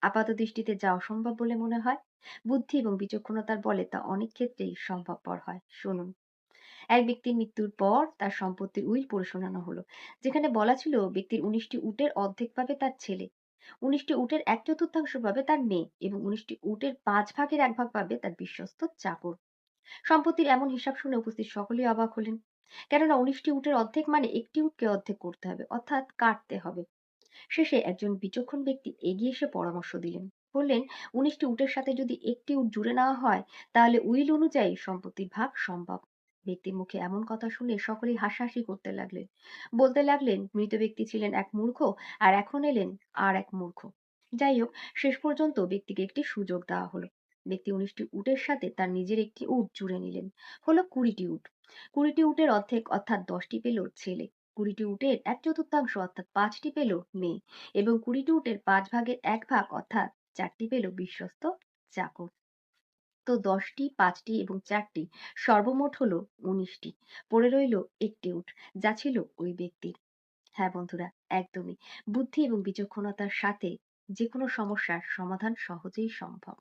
আপাত দৃষ্টিতে যা অসম্ভব বলে মনে হয়, বুদ্ধি এবং বিচক্ষণতার বলে তা অনেক ক্ষেত্রেই সম্ভবপর হয়। শুনুন। এক ব্যক্তির মৃত্যুর পর তার সম্পত্তির উইল পড়ে শোনানো হলো, যেখানে বলা ছিল ব্যক্তির ১৯টি উটের অর্ধেক পাবে তার ছেলে, ১৯টি উটের ১/৪ পাবে তার মেয়ে এবং ১৯টি উটের ৫ ভাগের ১ ভাগ পাবে তার বিশ্বস্ত চাকর। সম্পত্তির এমন হিসাব শুনে উপস্থিত সকলেই অবাক হলেন। কেননা ১৯টি উটের অর্ধেক মানে একটি উটকে অর্ধেক করতে হবে, অর্থাৎ কাটতে হবে। শেষে একজন বিচক্ষণ ব্যক্তি এগিয়ে এসে পরামর্শ দিলেন। বললেন, ১৯টি উটের সাথে যদি একটি উট জুড়ে নেওয়া হয়, তাহলে উইল অনুযায়ী সম্পত্তির ভাগ সম্ভব। ব্যক্তির মুখে এমন কথা শুনে সকলেই হাসাহাসি করতে লাগলেন। বলতে লাগলেন, মৃত ব্যক্তি ছিলেন এক মূর্খ, আর এখন এলেন আর এক মূর্খ। যাই হোক, শেষ পর্যন্ত ব্যক্তিকে একটি সুযোগ দেওয়া হলো। ব্যক্তি ১৯টি উটের সাথে তার নিজের একটি উট জুড়ে নিলেন। হলো ২০টি উট। ২০টি উটের অর্ধেক অর্থাৎ ১০টি পেল ছেলে, ২০টি উটের ১/৪ অর্থাৎ ৫টি পেল মেয়ে এবং ২০টি উটের ৫ ভাগের ১ ভাগ অর্থাৎ ৪টি পেল বিশ্বস্ত চাকর। তো ১০টি, ৫টি এবং ৪টি সর্বমোট হলো ১৯টি। পড়ে রইল একটি উট, যা ছিল ওই ব্যক্তির। হ্যাঁ বন্ধুরা, একদমই। বুদ্ধি এবং বিচক্ষণতার সাথে যেকোনো সমস্যার সমাধান সহজেই সম্ভব।